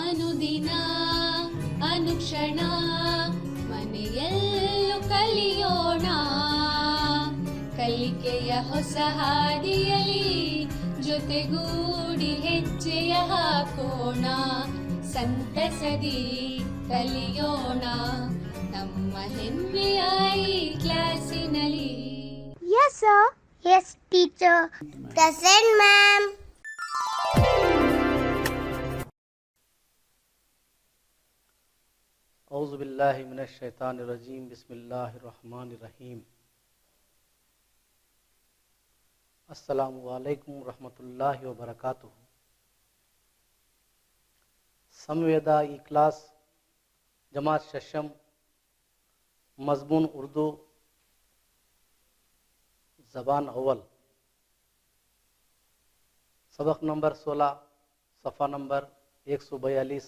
ಅನುದಿನ ಅನುಕ್ಷಣ ಮನೆಯಲ್ಲೂ ಕಲಿಯೋಣ, ಕಲಿಕೆಯ ಹೊಸ ಹಾದಿಯಲಿ ಜೊತೆಗೂಡಿ ಹೆಜ್ಜೆಯ ಹಾಕೋಣ, ಸಂತಸದಿ ಕಲಿಯೋಣ ನಮ್ಮ ಹೆಮ್ಮೆಯ ಈ ಕ್ಲಾಸಿನಲ್ಲಿ. Yes, sir. Yes, teacher. Present, ma'am. اعوذ باللہ من الشیطان الرجیم. بسم اللہ الرحمن الرحیم. السلام علیکم ورحمۃ اللہ وبرکاتہ. سمویدہ ای کلاس جماعت ششم، مضمون اردو، زبان اول، سبق نمبر 16، صفحہ نمبر 142.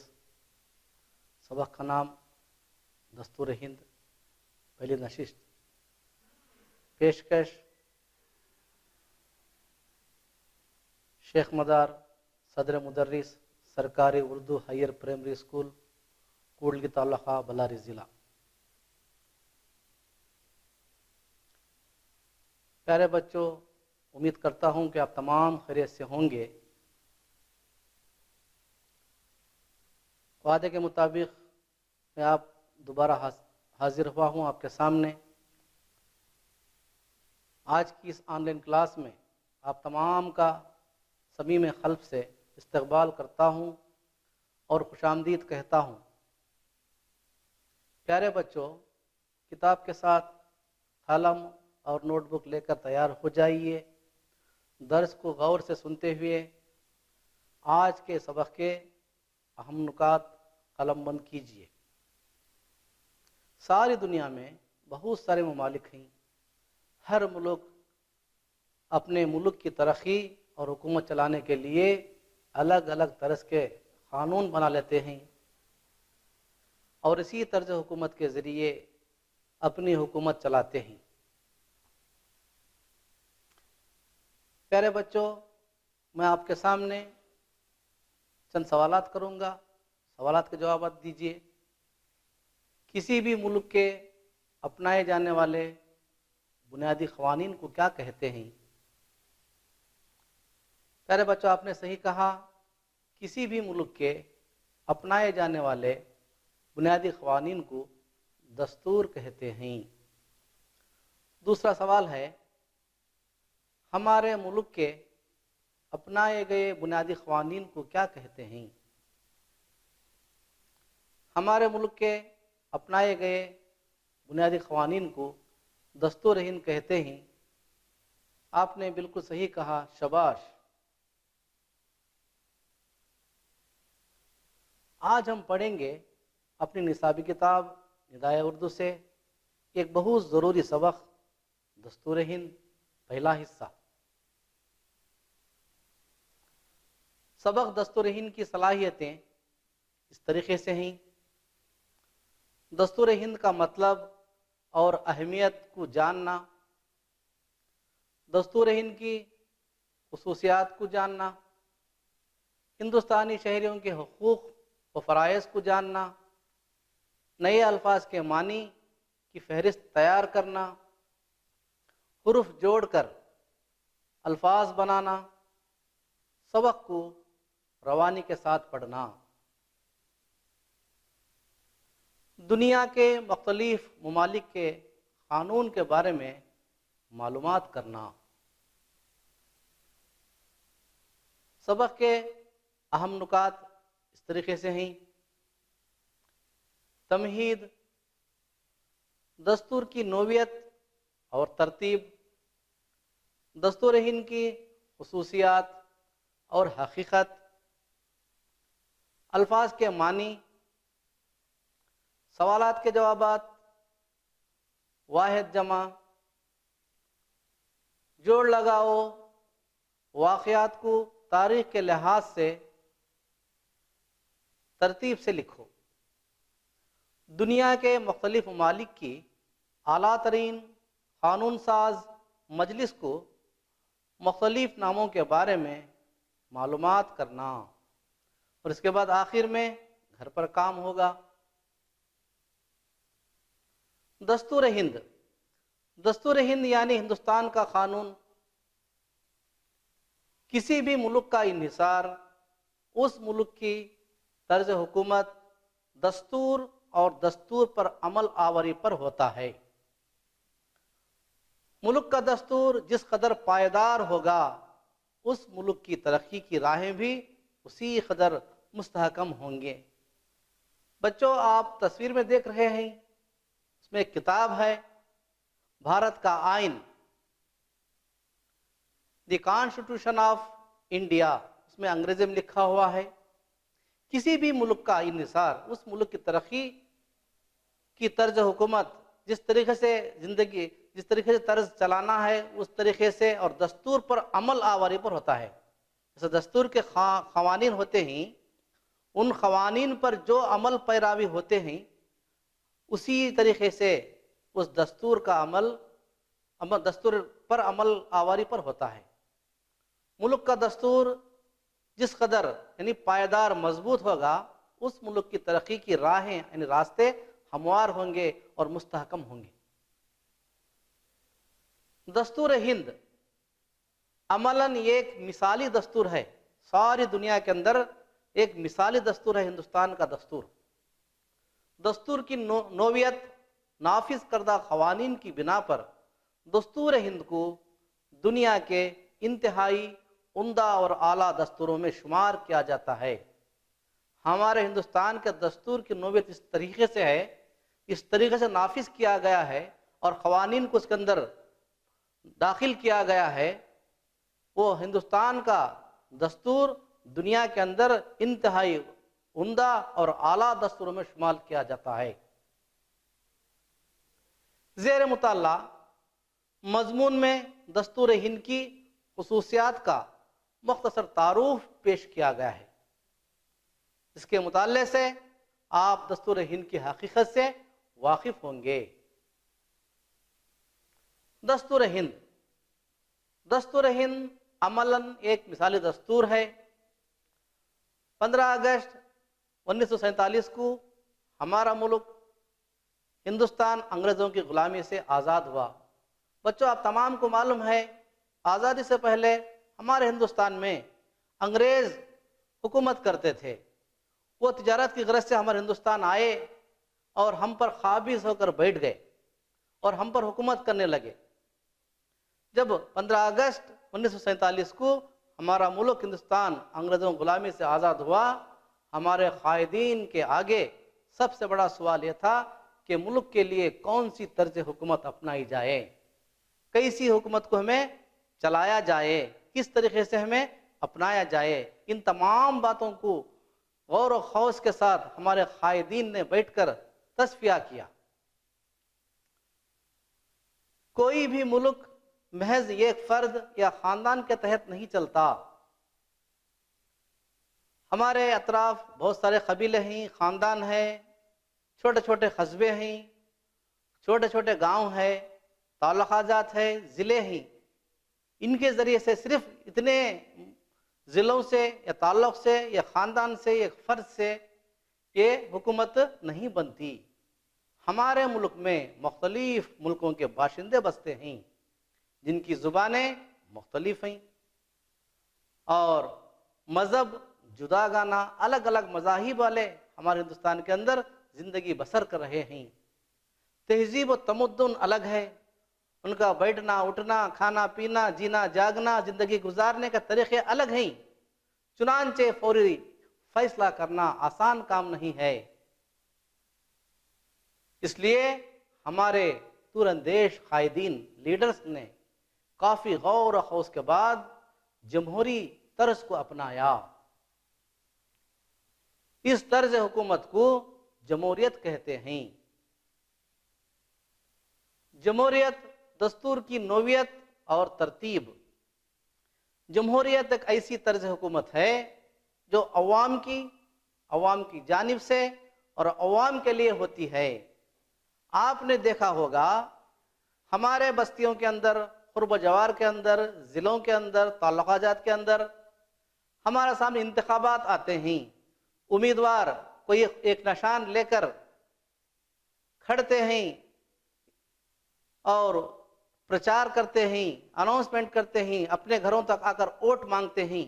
سبق کا نام دستور ہند، پہلی نشست. پیشکش شیخ مدار، صدر مدرس، سرکاری اردو ہائر پرائمری اسکول، کوڑلگی تعلقہ، بلاری ضلع. پیارے بچوں، امید کرتا ہوں کہ آپ تمام خیریت سے ہوں گے. وعدے کے مطابق میں آپ دوبارہ حاضر ہوا ہوں آپ کے سامنے. آج کی اس آن لائن کلاس میں آپ تمام کا صمیم قلب سے استقبال کرتا ہوں اور خوش آمدید کہتا ہوں. پیارے بچوں، کتاب کے ساتھ قلم اور نوٹ بک لے کر تیار ہو جائیے. درس کو غور سے سنتے ہوئے آج کے سبق کے اہم نکات قلم بند کیجیے. ساری دنیا میں بہت سارے ممالک ہیں. ہر ملک اپنے ملک کی ترقی اور حکومت چلانے کے لیے الگ الگ طرز کے قانون بنا لیتے ہیں اور اسی طرز حکومت کے ذریعے اپنی حکومت چلاتے ہیں. پیارے بچوں، میں آپ کے سامنے چند سوالات کروں گا، سوالات کے جوابات دیجیے. کسی بھی ملک کے اپنائے جانے والے بنیادی قوانین کو کیا کہتے ہیں؟ پیارے بچوں، آپ نے صحیح کہا، کسی بھی ملک کے اپنائے جانے والے بنیادی قوانین کو دستور کہتے ہیں. دوسرا سوال ہے، ہمارے ملک کے اپنائے گئے بنیادی قوانین کو کیا کہتے ہیں؟ ہمارے ملک کے اپنائے گئے بنیادی قوانین کو دستور ہند کہتے ہیں. آپ نے بالکل صحیح کہا، شاباش. آج ہم پڑھیں گے اپنی نصابی کتاب ندائے اردو سے ایک بہت ضروری سبق، دستور ہند، پہلا حصہ. سبق دستور ہند کی صلاحیتیں اس طریقے سے ہیں. دستور ہند کا مطلب اور اہمیت کو جاننا، دستور ہند کی خصوصیات کو جاننا، ہندوستانی شہریوں کے حقوق و فرائض کو جاننا، نئے الفاظ کے معنی کی فہرست تیار کرنا، حروف جوڑ کر الفاظ بنانا، سبق کو روانی کے ساتھ پڑھنا، دنیا کے مختلف ممالک کے قانون کے بارے میں معلومات کرنا. سبق کے اہم نکات اس طریقے سے ہیں. تمہید، دستور کی نوعیت اور ترتیب، دستور ہند کی خصوصیات اور حقیقت، الفاظ کے معنی، سوالات کے جوابات، واحد جمع، جوڑ لگاؤ، واقعات کو تاریخ کے لحاظ سے ترتیب سے لکھو. دنیا کے مختلف ممالک کی اعلیٰ ترین قانون ساز مجلس کو مختلف ناموں کے بارے میں معلومات کرنا. اور اس کے بعد آخر میں گھر پر کام ہوگا۔ دستور ہند، دستور ہند یعنی ہندوستان کا قانون۔ کسی بھی ملک کا انحصار اس ملک کی طرز حکومت، دستور اور دستور پر عمل آوری پر ہوتا ہے۔ ملک کا دستور جس قدر پائیدار ہوگا، اس ملک کی ترقی کی راہیں بھی اسی قدر مستحکم ہوں گے۔ بچوں، آپ تصویر میں دیکھ رہے ہیں، اس میں ایک کتاب ہے، بھارت کا آئین، دی کانسٹیٹیوشن آف انڈیا، اس میں انگریزی میں لکھا ہوا ہے۔ کسی بھی ملک کا انحصار اس ملک کی ترقی کی طرز حکومت، جس طریقے سے زندگی، جس طریقے سے طرز چلانا ہے، اس طریقے سے اور دستور پر عمل آوری پر ہوتا ہے۔ جیسے دستور کے قوانین ہوتے ہیں، ان قوانین پر جو عمل پیراوی ہوتے ہیں، اسی طریقے سے اس دستور کا دستور پر عمل آوری پر ہوتا ہے۔ ملک کا دستور جس قدر یعنی پائیدار مضبوط ہوگا، اس ملک کی ترقی کی راہیں یعنی راستے ہموار ہوں گے اور مستحکم ہوں گے۔ دستور ہند عملاً یہ ایک مثالی دستور ہے، ساری دنیا کے اندر ایک مثالی دستور ہے ہندوستان کا دستور۔ دستور کی نوعیت، نافذ کردہ قوانین کی بنا پر دستور ہند کو دنیا کے انتہائی عمدہ اور اعلیٰ دستوروں میں شمار کیا جاتا ہے۔ ہمارے ہندوستان کے دستور کی نوعیت اس طریقے سے ہے، اس طریقے سے نافذ کیا گیا ہے اور قوانین کو اس کے اندر داخل کیا گیا ہے، وہ ہندوستان کا دستور دنیا کے اندر انتہائی عمدہ اور اعلیٰ دستوروں میں شمار کیا جاتا ہے۔ زیر مطالعہ مضمون میں دستور ہند کی خصوصیات کا مختصر تعارف پیش کیا گیا ہے۔ اس کے مطالعے سے آپ دستور ہند کی حقیقت سے واقف ہوں گے۔ دستور ہند، دستور ہند عملاً ایک مثالی دستور ہے۔ 15 اگست 1947 کو ہمارا ملک ہندوستان انگریزوں کی غلامی سے آزاد ہوا۔ بچوں، آپ تمام کو معلوم ہے، آزادی سے پہلے ہمارے ہندوستان میں انگریز حکومت کرتے تھے۔ وہ تجارت کی غرض سے ہمارے ہندوستان آئے اور ہم پر قابض ہو کر بیٹھ گئے اور ہم پر حکومت کرنے لگے۔ جب 15 اگست 1947 کو ہمارا ملک ہندوستان انگریزوں کی غلامی سے آزاد ہوا، ہمارے قائدین کے آگے سب سے بڑا سوال یہ تھا کہ ملک کے لیے کون سی طرز حکومت اپنائی جائے، کیسی حکومت کو ہمیں چلایا جائے، کس طریقے سے ہمیں اپنایا جائے۔ ان تمام باتوں کو غور و خوض کے ساتھ ہمارے قائدین نے بیٹھ کر تصفیہ کیا۔ کوئی بھی ملک محض ایک فرد یا خاندان کے تحت نہیں چلتا۔ ہمارے اطراف بہت سارے قبیلے ہیں، خاندان ہیں، چھوٹے چھوٹے قصبے ہیں، چھوٹے چھوٹے گاؤں ہیں، تعلقات ہیں، ضلع ہیں۔ ان کے ذریعے سے صرف اتنے ضلعوں سے یا تعلق سے یا خاندان سے یا فرد سے یہ حکومت نہیں بنتی۔ ہمارے ملک میں مختلف ملکوں کے باشندے بستے ہیں جن کی زبانیں مختلف ہیں اور مذہب جدا گانا، الگ الگ مذاہب والے ہمارے ہندوستان کے اندر زندگی بسر کر رہے ہیں۔ تہذیب و تمدن الگ ہے، ان کا بیٹھنا اٹھنا، کھانا پینا، جینا جاگنا، زندگی گزارنے کے طریقے الگ ہیں۔ چنانچہ فوری فیصلہ کرنا آسان کام نہیں ہے۔ اس لیے ہمارے دور اندیش قائدین، لیڈرز نے کافی غور و خوض کے بعد جمہوری طرز کو اپنایا۔ اس طرز حکومت کو جمہوریت کہتے ہیں۔ جمہوریت دستور کی نوعیت اور ترتیب۔ جمہوریت ایک ایسی طرز حکومت ہے جو عوام کی جانب سے اور عوام کے لیے ہوتی ہے۔ آپ نے دیکھا ہوگا ہمارے بستیوں کے اندر، قرب و جوار کے اندر، ضلعوں کے اندر، تعلقات کے اندر ہمارے سامنے انتخابات آتے ہیں امیدوار کوئی ایک نشان لے کر کھڑتے ہیں اور پرچار کرتے ہیں، اناؤنسمنٹ کرتے ہیں، اپنے گھروں تک آ کر ووٹ مانگتے ہیں،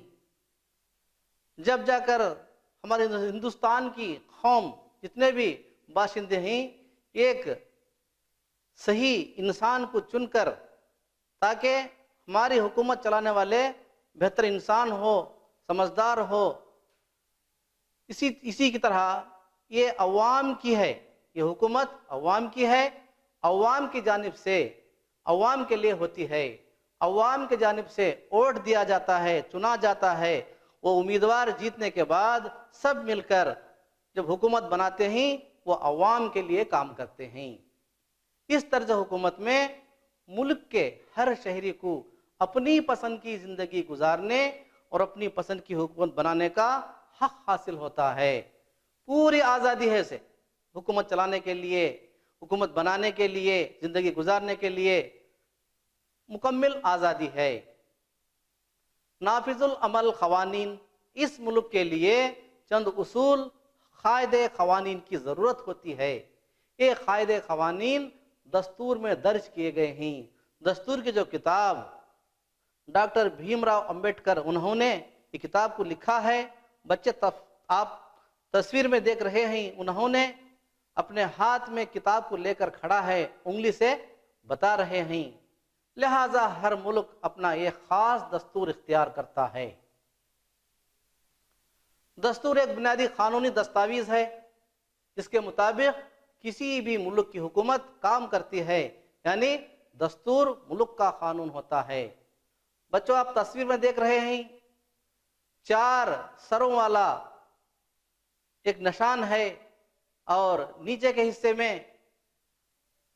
جب جا کر ہمارے ہندوستان کی قوم جتنے بھی باشندے ہیں ایک صحیح انسان کو چن کر، تاکہ ہماری حکومت چلانے والے بہتر انسان ہو، سمجھدار ہو، اسی کی طرح یہ عوام کی ہے، یہ حکومت عوام کی ہے، عوام کی جانب سے عوام کے لیے ہوتی ہے، عوام کی جانب سے ووٹ دیا جاتا ہے، چنا جاتا ہے، وہ امیدوار جیتنے کے بعد سب مل کر جب حکومت بناتے ہیں وہ عوام کے لیے کام کرتے ہیں۔ اس طرز حکومت میں ملک کے ہر شہری کو اپنی پسند کی زندگی گزارنے اور اپنی پسند کی حکومت بنانے کا حق حاصل ہوتا ہے۔ پوری آزادی ہے اسے حکومت چلانے کے لیے، حکومت بنانے کے لیے، زندگی گزارنے کے لیے مکمل آزادی ہے۔ نافذ العمل قوانین، اس ملک کے لیے چند اصول قاعدے قوانین کی ضرورت ہوتی ہے۔ یہ قاعدے قوانین دستور میں درج کیے گئے ہیں۔ دستور کی جو کتاب ڈاکٹر بھیم راؤ امبیڈکر انہوں نے یہ کتاب کو لکھا ہے، بچے آپ تصویر میں دیکھ رہے ہیں، انہوں نے اپنے ہاتھ میں کتاب کو لے کر کھڑا ہے، انگلی سے بتا رہے ہیں۔ لہٰذا ہر ملک اپنا ایک خاص دستور اختیار کرتا ہے۔ دستور ایک بنیادی قانونی دستاویز ہے جس کے مطابق کسی بھی ملک کی حکومت کام کرتی ہے، یعنی دستور ملک کا قانون ہوتا ہے۔ بچوں آپ تصویر میں دیکھ رہے ہیں 4 سروں والا ایک نشان ہے اور نیچے کے حصے میں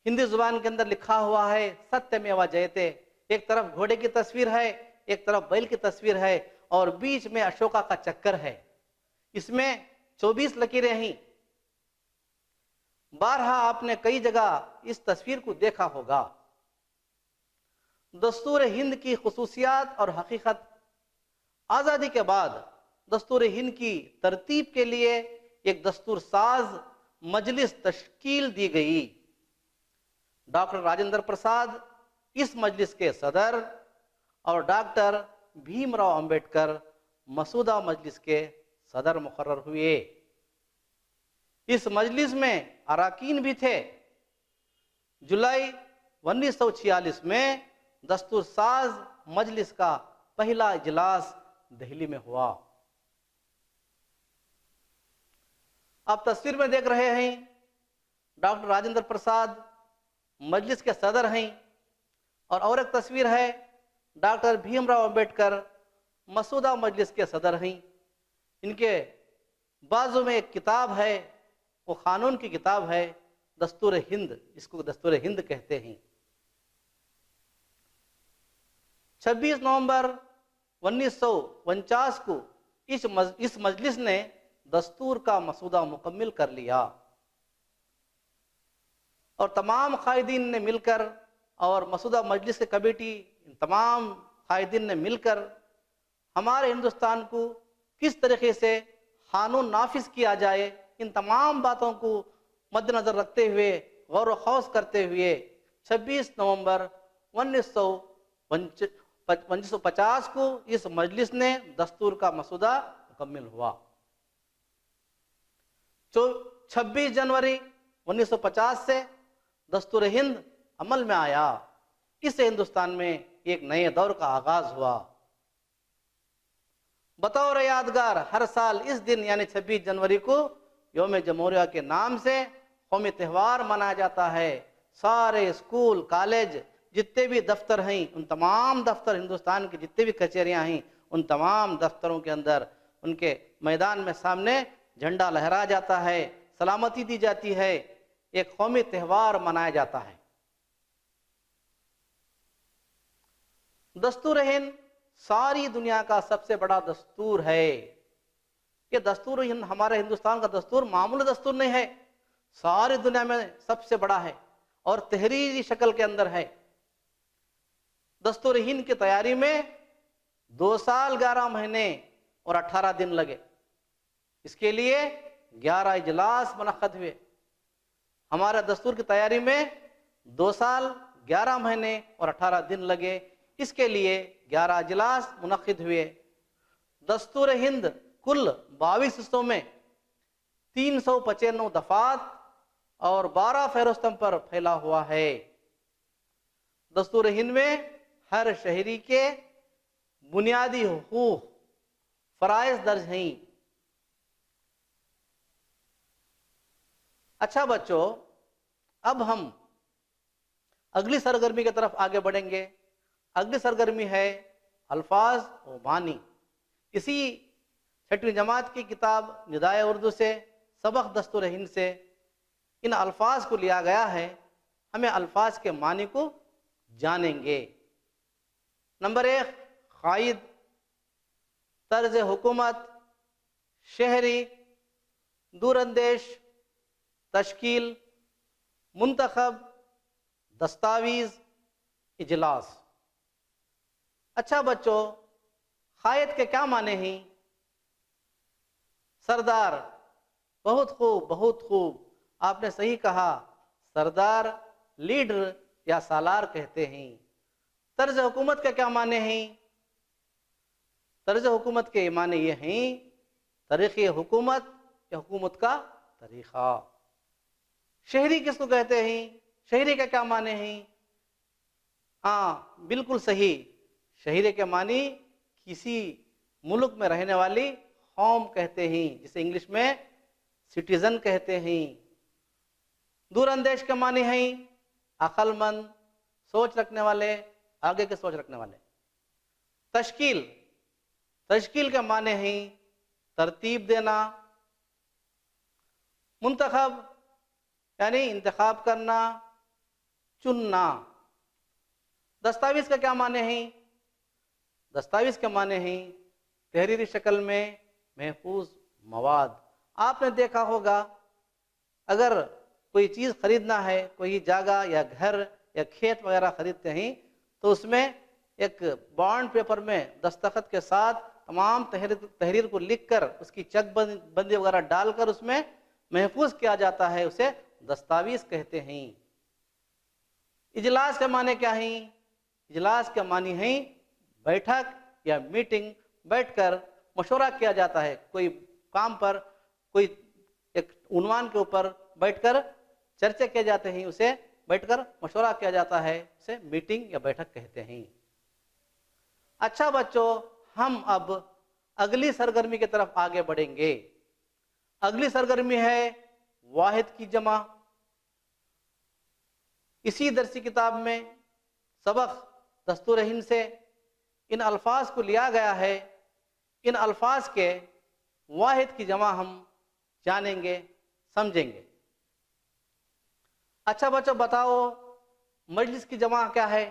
ہندی زبان کے اندر لکھا ہوا ہے ستیہ میوا جیتے۔ ایک طرف گھوڑے کی تصویر ہے، ایک طرف بیل کی تصویر ہے اور بیچ میں اشوکا کا چکر ہے۔ اس میں 24 لکیریں ہیں۔ بارہا آپ نے کئی جگہ اس تصویر کو دیکھا ہوگا۔ دستور ہند کی خصوصیات اور حقیقت۔ آزادی کے بعد دستور ہند کی ترتیب کے لیے ایک دستور ساز مجلس تشکیل دی گئی۔ ڈاکٹر راجندر پرساد اس مجلس کے صدر اور ڈاکٹر بھیم راؤ امبیڈکر مسودہ مجلس کے صدر مقرر ہوئے۔ اس مجلس میں اراکین بھی تھے۔ جولائی 1946 میں دستور ساز مجلس کا پہلا اجلاس دہلی میں ہوا۔ آپ تصویر میں دیکھ رہے ہیں ڈاکٹر راجندر پرساد مجلس کے صدر ہیں اور ایک تصویر ہے ڈاکٹر بھیم راؤ امبیڈکر مسودہ مجلس کے صدر ہیں۔ ان کے بازو میں ایک کتاب ہے، وہ قانون کی کتاب ہے، دستور ہند، اس کو دستور ہند کہتے ہیں۔ 26 نومبر 1949 کو اس مجلس نے دستور کا مسودہ مکمل کر لیا اور تمام قائدین نے مل کر اور مسودہ مجلس کے کمیٹی تمام قائدین نے مل کر ہمارے ہندوستان کو کس طریقے سے قانون نافذ کیا جائے، ان تمام باتوں کو مد نظر رکھتے ہوئے غور و خوض کرتے ہوئے 26 نومبر 1950 کو اس مجلس نے دستور کا مسودہ مکمل ہوا۔ 26 جنوری 1950 سے دستور ہند عمل میں آیا۔ اس سے ہندوستان میں ایک نئے دور کا آغاز ہوا۔ بطور یادگار ہر سال اس دن یعنی 26 جنوری کو یوم جمہوریہ کے نام سے قومی تہوار منایا جاتا ہے۔ سارے اسکول، کالج، جتنے بھی دفتر ہیں، ان تمام دفتر، ہندوستان کی جتنے بھی کچہریاں ہیں، ان تمام دفتروں کے اندر ان کے میدان میں سامنے جھنڈا لہرایا جاتا ہے، سلامتی دی جاتی ہے، ایک قومی تہوار منایا جاتا ہے۔ دستور ہند ساری دنیا کا سب سے بڑا دستور ہے۔ یہ دستور ہمارے ہندوستان کا دستور معمولی دستور نہیں ہے، ساری دنیا میں سب سے بڑا ہے اور تحریری شکل کے اندر ہے۔ دستور ہند کی تیاری میں 2 سال 11 مہینے اور 18 دن لگے۔ اس کے لیے 11 اجلاس منعقد ہوئے. ہمارا دستور کی تیاری میں 2 سال 11 مہینے اور 18 دن لگے. اس کے لیے 11 اجلاس منعقد ہوئے. دستور ہند کل 22 حصوں میں 395 دفعات اور 12 فہرستوں پر پھیلا ہوا ہے. دستور ہند میں ہر شہری کے بنیادی حقوق فرائض درج ہیں. اچھا بچوں، اب ہم اگلی سرگرمی کی طرف آگے بڑھیں گے. اگلی سرگرمی ہے الفاظ و معنی. اسی 6ویں جماعت کی کتاب ندائے اردو سے، سبق دستور ہند سے ان الفاظ کو لیا گیا ہے. ہمیں الفاظ کے معنی کو جانیں گے. نمبر 1، قائد، طرز حکومت، شہری، دور اندیش، تشکیل، منتخب، دستاویز، اجلاس. اچھا بچوں، قائد کے کیا معنی ہیں؟ سردار. بہت خوب، بہت خوب، آپ نے صحیح کہا. سردار لیڈر یا سالار کہتے ہیں. طرز حکومت کے کیا معنی ہیں؟ طرز حکومت کے معنی یہ ہیں طریقے حکومت یا حکومت کا طریقہ. شہری کس کو کہتے ہیں؟ شہری کا کیا معنی ہیں؟ ہاں بالکل صحیح، شہری کے معنی کسی ملک میں رہنے والی قوم کہتے ہیں، جسے انگلش میں سٹیزن کہتے ہیں. دور اندیش کے معنی ہیں عقل مند، سوچ رکھنے والے، آگے کے سوچ رکھنے والے. تشکیل، تشکیل کے معنی ہیں ترتیب دینا. منتخب یعنی انتخاب کرنا، چننا. دستاویز کا کیا معنی ہیں؟ دستاویز کے معنی ہیں تحریری شکل میں محفوظ مواد. آپ نے دیکھا ہوگا اگر کوئی چیز خریدنا ہے، کوئی جگہ یا گھر یا کھیت وغیرہ خریدتے ہیں تو اس میں ایک بانڈ پیپر میں دستخط کے ساتھ تمام تحریر کو لکھ کر اس کی چک بندی وغیرہ ڈال کر اس میں محفوظ کیا جاتا ہے، اسے دستاویز کہتے ہیں. اجلاس کے معنی کیا ہیں؟ اجلاس کے معنی ہیں بیٹھک یا میٹنگ، بیٹھ کر مشورہ کیا جاتا ہے. کوئی کام پر، کوئی ایک عنوان کے اوپر بیٹھ کر چرچے کیے جاتے ہیں، اسے بیٹھ کر مشورہ کیا جاتا ہے، اسے میٹنگ یا بیٹھک کہتے ہیں. اچھا بچوں، ہم اب اگلی سرگرمی کی طرف آگے بڑھیں گے. اگلی سرگرمی ہے واحد کی جمع. اسی درسی کتاب میں سبق دستور ہند سے ان الفاظ کو لیا گیا ہے. ان الفاظ کے واحد کی جمع ہم جانیں گے، سمجھیں گے. اچھا بچوں بتاؤ، مجلس کی جمع کیا ہے؟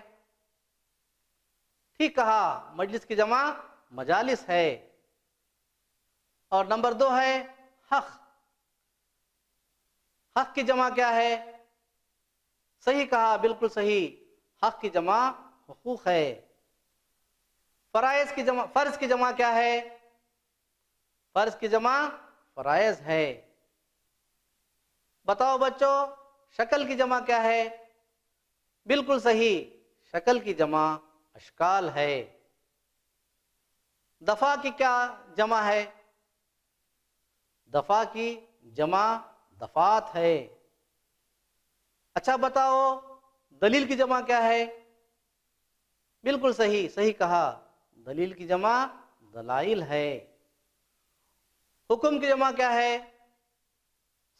ٹھیک کہا، مجلس کی جمع مجالس ہے. اور نمبر 2 ہے حق. حق کی جمع کیا ہے؟ صحیح کہا، بالکل صحیح، حق کی جمع حقوق ہے. فرائض کی جمع، فرض کی جمع کیا ہے؟ فرض کی جمع فرائض ہے. بتاؤ بچوں، شکل کی جمع کیا ہے؟ بالکل صحیح، شکل کی جمع اشکال ہے. دفعہ کی کیا جمع ہے؟ دفعہ کی جمع دفعات ہے. اچھا بتاؤ، دلیل کی جمع کیا ہے؟ بالکل صحیح، صحیح کہا، دلیل کی جمع دلائل ہے. حکم کی جمع کیا ہے؟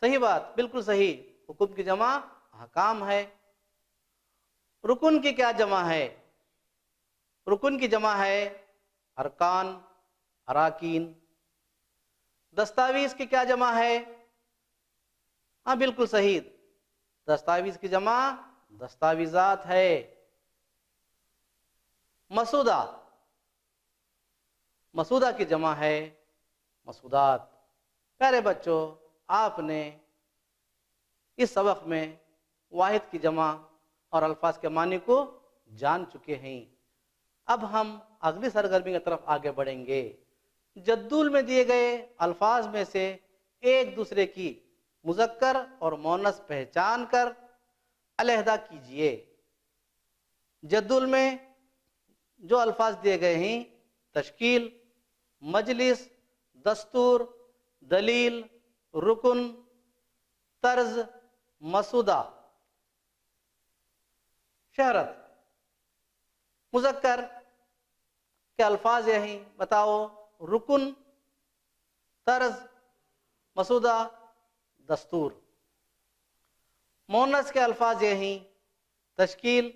صحیح بات، بالکل صحیح، حکم کی جمع احکام ہے. رکن کی کیا جمع ہے؟ رکن کی جمع ہے ارکان، اراکین. دستاویز کی کیا جمع ہے؟ ہاں بالکل صحیح، دستاویز کی جمع دستاویزات ہے. مسودہ، مسودہ کی جمع ہے مسودات. پیارے بچوں، آپ نے اس سبق میں واحد کی جمع اور الفاظ کے معنی کو جان چکے ہیں. اب ہم اگلی سرگرمی کی طرف آگے بڑھیں گے. جدول میں دیے گئے الفاظ میں سے ایک دوسرے کی مذکر اور مؤنث پہچان کر علیحدہ کیجئے۔ جدول میں جو الفاظ دیے گئے ہیں: تشکیل، مجلس، دستور، دلیل، رکن، طرز، مسودہ، شہرت۔ مذکر کے الفاظ یہ ہیں، بتاؤ، رکن، طرز، مسودہ، دستور۔ مؤنث کے الفاظ یہ ہیں، تشکیل،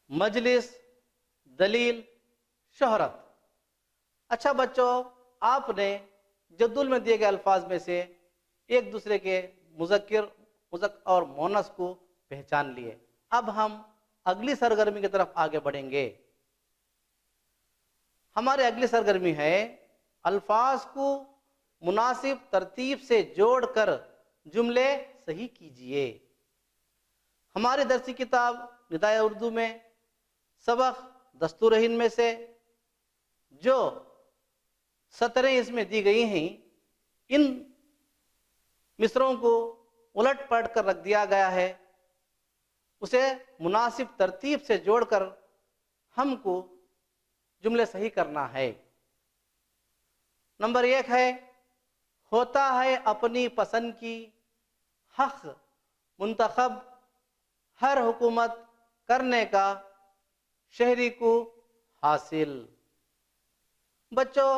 مجلس، دلیل، شہرت۔ اچھا بچوں، آپ نے جدول میں دیے گئے الفاظ میں سے ایک دوسرے کے مذکر اور مؤنث کو پہچان لیے۔ اب ہم اگلی سرگرمی کی طرف آگے بڑھیں گے۔ ہماری اگلی سرگرمی ہے الفاظ کو مناسب ترتیب سے جوڑ کر جملے صحیح کیجئے۔ ہماری درسی کتاب ندائے اردو میں سبق دستور ہند میں سے جو سطریں اس میں دی گئی ہیں، ان مصروں کو الٹ پلٹ کر رکھ دیا گیا ہے، اسے مناسب ترتیب سے جوڑ کر ہم کو جملے صحیح کرنا ہے۔ نمبر 1 ہے، ہوتا ہے اپنی پسند کی حق منتخب ہر حکومت کرنے کا شہری کو حاصل۔ بچوں،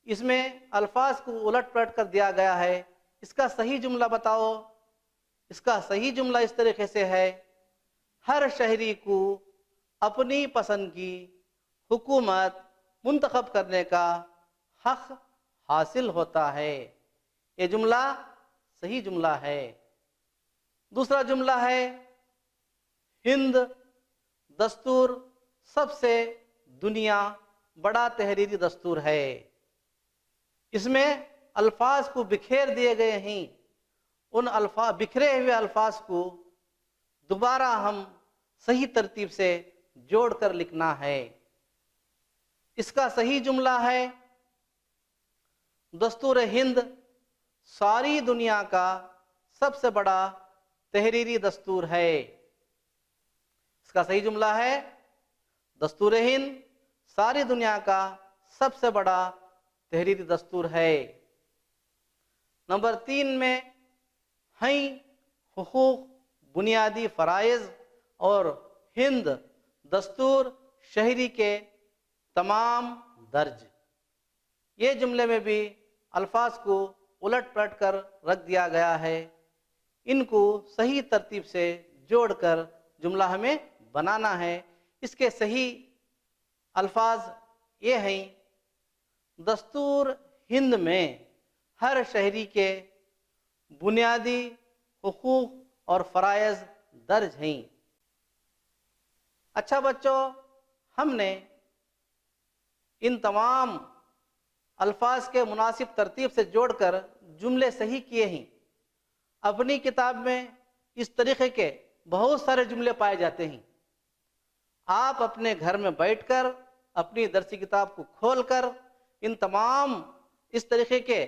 اس میں الفاظ کو الٹ پلٹ کر دیا گیا ہے، اس کا صحیح جملہ بتاؤ۔ اس کا صحیح جملہ اس طریقے سے ہے، ہر شہری کو اپنی پسند کی حکومت منتخب کرنے کا حق حاصل ہوتا ہے۔ یہ جملہ صحیح جملہ ہے۔ دوسرا جملہ ہے، ہند دستور سب سے دنیا بڑا تحریری دستور ہے۔ اس میں الفاظ کو بکھیر دیے گئے ہیں، ان بکھرے ہوئے الفاظ کو دوبارہ ہم صحیح ترتیب سے جوڑ کر لکھنا ہے۔ اس کا صحیح جملہ ہے، دستور ہند ساری دنیا کا سب سے بڑا تحریری دستور ہے۔ اس کا صحیح جملہ ہے، دستور ہند ساری دنیا کا سب سے بڑا تحریری دستور ہے۔ نمبر 3 میں ہیں حقوق، بنیادی فرائض اور ہند دستور شہری کے تمام درج۔ یہ جملے میں بھی الفاظ کو الٹ پلٹ کر رکھ دیا گیا ہے، ان کو صحیح ترتیب سے جوڑ کر جملہ ہمیں بنانا ہے۔ اس کے صحیح الفاظ یہ ہیں، دستور ہند میں ہر شہری کے بنیادی حقوق اور فرائض درج ہیں۔ اچھا بچوں، ہم نے ان تمام الفاظ کے مناسب ترتیب سے جوڑ کر جملے صحیح کیے ہیں۔ اپنی کتاب میں اس طریقے کے بہت سارے جملے پائے جاتے ہیں۔ آپ اپنے گھر میں بیٹھ کر اپنی درسی کتاب کو کھول کر ان تمام اس طریقے کے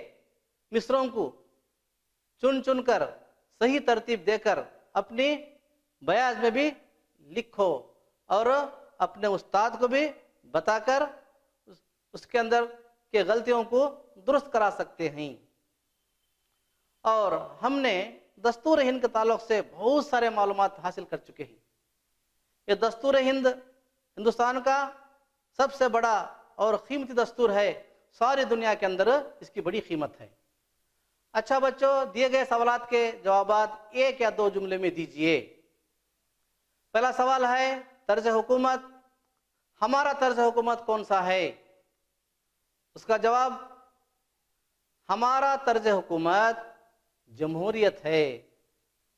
مصروں کو چن چن کر صحیح ترتیب دے کر اپنی بیاض میں بھی لکھو اور اپنے استاد کو بھی بتا کر اس کے اندر کے غلطیوں کو درست کرا سکتے ہیں۔ اور ہم نے دستور ہند کے تعلق سے بہت سارے معلومات حاصل کر چکے ہیں۔ یہ دستور ہند ہندوستان کا سب سے بڑا اور قیمتی دستور ہے، ساری دنیا کے اندر اس کی بڑی قیمت ہے۔ اچھا بچوں، دیے گئے سوالات کے جوابات ایک یا دو جملے میں دیجئے۔ پہلا سوال ہے، طرز حکومت، ہمارا طرز حکومت کون سا ہے؟ اس کا جواب، ہمارا طرز حکومت جمہوریت ہے۔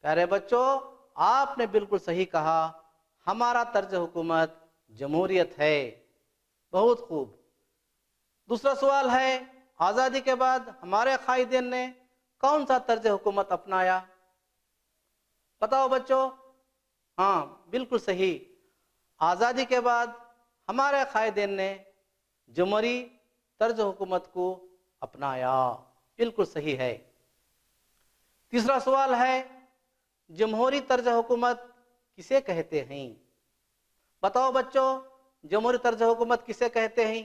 پیارے بچوں، آپ نے بالکل صحیح کہا، ہمارا طرز حکومت جمہوریت ہے۔ بہت خوب۔ دوسرا سوال ہے، آزادی کے بعد ہمارے قائدین نے کون سا طرز حکومت اپنایا؟ بتاؤ بچوں۔ ہاں، بالکل صحیح، آزادی کے بعد ہمارے قائدین نے جمہوری طرز حکومت کو اپنایا. بالکل صحیح ہے. تیسرا سوال ہے جمہوری طرز حکومت کسے کہتے ہیں؟ بتاؤ بچوں جمہوری طرز حکومت کسے کہتے ہیں؟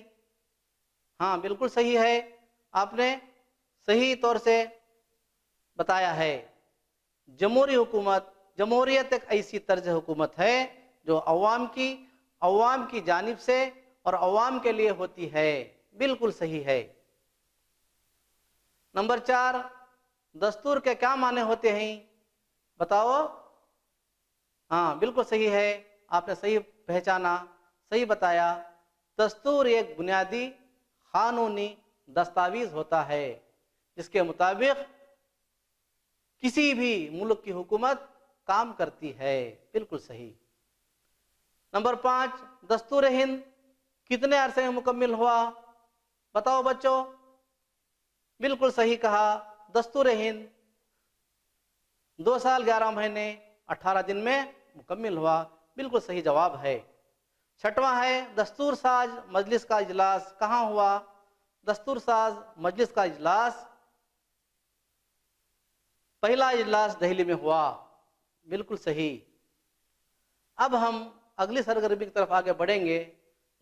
ہاں بالکل صحیح ہے. آپ نے صحیح طور سے بتایا ہے. جمہوری حکومت، جمہوریت ایک ایسی طرز حکومت ہے جو عوام کی جانب سے اور عوام کے لیے ہوتی ہے. بالکل صحیح ہے. نمبر 4 دستور کے کیا معنی ہوتے ہیں؟ بتاؤ. ہاں بالکل صحیح ہے. آپ نے صحیح پہچانا، صحیح بتایا. دستور ایک بنیادی قانونی دستاویز ہوتا ہے جس کے مطابق کسی بھی ملک کی حکومت کام کرتی ہے. بالکل صحیح. نمبر 5 دستور ہند کتنے عرصے میں مکمل ہوا؟ بتاؤ بچوں. بالکل صحیح کہا. دستور ہند 2 سال 11 مہینے 18 دن میں مکمل ہوا. بالکل صحیح جواب ہے. 6واں ہے دستور ساز مجلس کا اجلاس کہاں ہوا؟ دستور ساز مجلس کا اجلاس پہلا اجلاس دہلی میں ہوا. بالکل صحیح. اب ہم اگلی سرگرمی کی طرف آگے بڑھیں گے.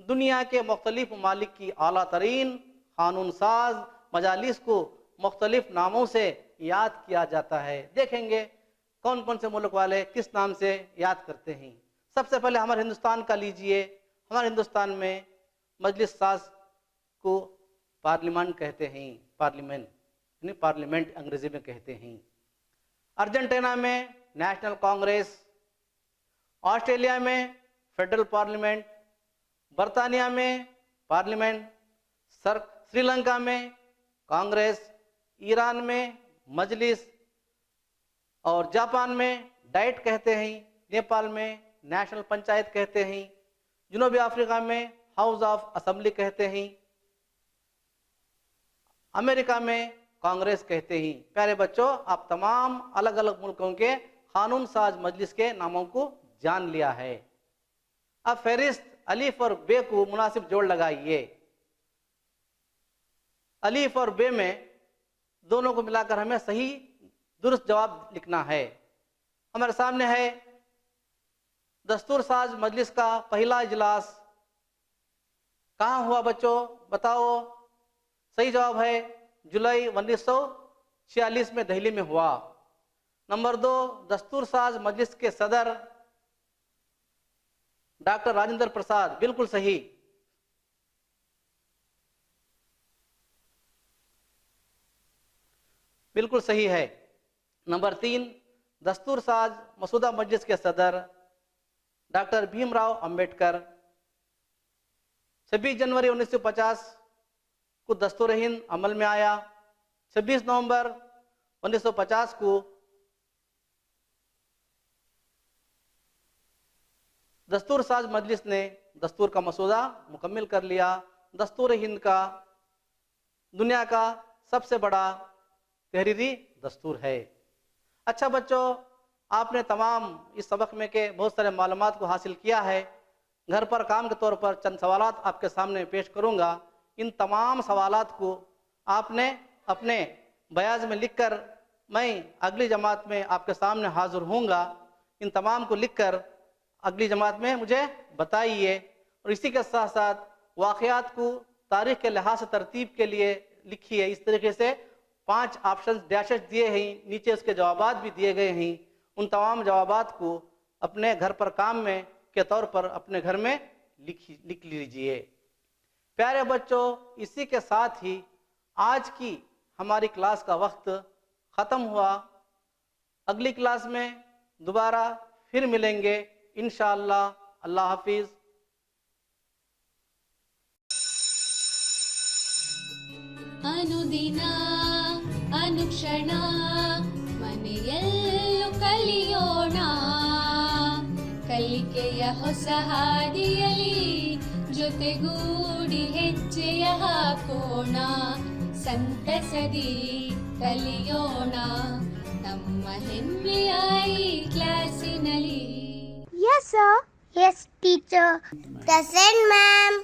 دنیا کے مختلف ممالک کی اعلیٰ ترین قانون ساز مجالس کو مختلف ناموں سے یاد کیا جاتا ہے. دیکھیں گے کون کون سے ملک والے کس نام سے یاد کرتے ہیں. سب سے پہلے ہمارے ہندوستان کا لیجئے. ہمارے ہندوستان میں مجلس ساز کو پارلیمان کہتے ہیں. پارلیمنٹ یعنی پارلیمنٹ انگریزی میں کہتے ہیں. ارجنٹینا میں نیشنل کانگریس، آسٹریلیا میں فیڈرل پارلیمنٹ، برطانیہ میں پارلیمنٹ، سری لنکا میں کانگریس، ایران میں مجلس اور جاپان میں ڈائٹ کہتے ہیں. نیپال میں نیشنل پنچایت کہتے ہیں. جنوبی افریقہ میں ہاؤس آف اسمبلی کہتے ہیں. امریکہ میں کانگریس کہتے ہیں. پیارے بچوں آپ تمام الگ الگ ملکوں کے قانون ساز مجلس کے ناموں کو جان لیا ہے. اب فہرست الف اور بے کو مناسب جوڑ لگائیے. الف اور بے میں دونوں کو ملا کر ہمیں صحیح درست جواب لکھنا ہے. ہمارے سامنے ہے دستور ساز مجلس کا پہلا اجلاس کہاں ہوا بچوں؟ بتاؤ. صحیح جواب ہے جولائی 1946 میں دہلی میں ہوا. نمبر 2 دستور ساز مجلس کے صدر ڈاکٹر راجندر پرساد. بالکل صحیح. بالکل صحیح ہے. نمبر 3 دستور ساز مسودہ مجلس کے صدر ڈاکٹر بھیم راؤ امبیڈکر. 26 جنوری 1950 کو دستور ہند عمل میں آیا. 26 نومبر 1950 کو دستور ساز مجلس نے دستور کا مسودہ مکمل کر لیا. دستور ہند کا دنیا کا سب سے بڑا تحریری دستور ہے. اچھا بچوں آپ نے تمام اس سبق میں کے بہت سارے معلومات کو حاصل کیا ہے. گھر پر کام کے طور پر چند سوالات آپ کے سامنے پیش کروں گا. ان تمام سوالات کو آپ نے اپنے بیاض میں لکھ کر، میں اگلی جماعت میں آپ کے سامنے حاضر ہوں گا. ان تمام کو لکھ کر اگلی جماعت میں مجھے بتائیے. اور اسی کے ساتھ ساتھ واقعات کو تاریخ کے لحاظ سے ترتیب کے لیے لکھیے. اس طریقے سے 5 آپشنز ڈیشز دیے ہیں، نیچے اس کے جوابات بھی دیے گئے ہیں. ان تمام جوابات کو اپنے گھر پر کام میں کے طور پر اپنے گھر میں لکھ لیجئے. پیارے بچوں اسی کے ساتھ ہی آج کی ہماری کلاس کا وقت ختم ہوا. اگلی کلاس میں دوبارہ پھر ملیں گے انشاءاللہ. اللہ حافظ. ಅನುದಿನ ಅನುಕ್ಷಣ ಮನೆಯಲ್ಲೂ ಕಲಿಯೋಣ, ಕಲಿಕೆಯ ಹೊಸ ಹಾದಿಯಲಿ ಜೊತೆಗೂಡಿ ಹೆಜ್ಜೆಯ ಹಾಕೋಣ, ಸಂತಸದಿ ಕಲಿಯೋಣ ನಮ್ಮ ಹೆಮ್ಮೆಯ ಈ ಕ್ಲಾಸಿನಲ್ಲಿ. Yes, sir. Yes, teacher. Present, ma'am.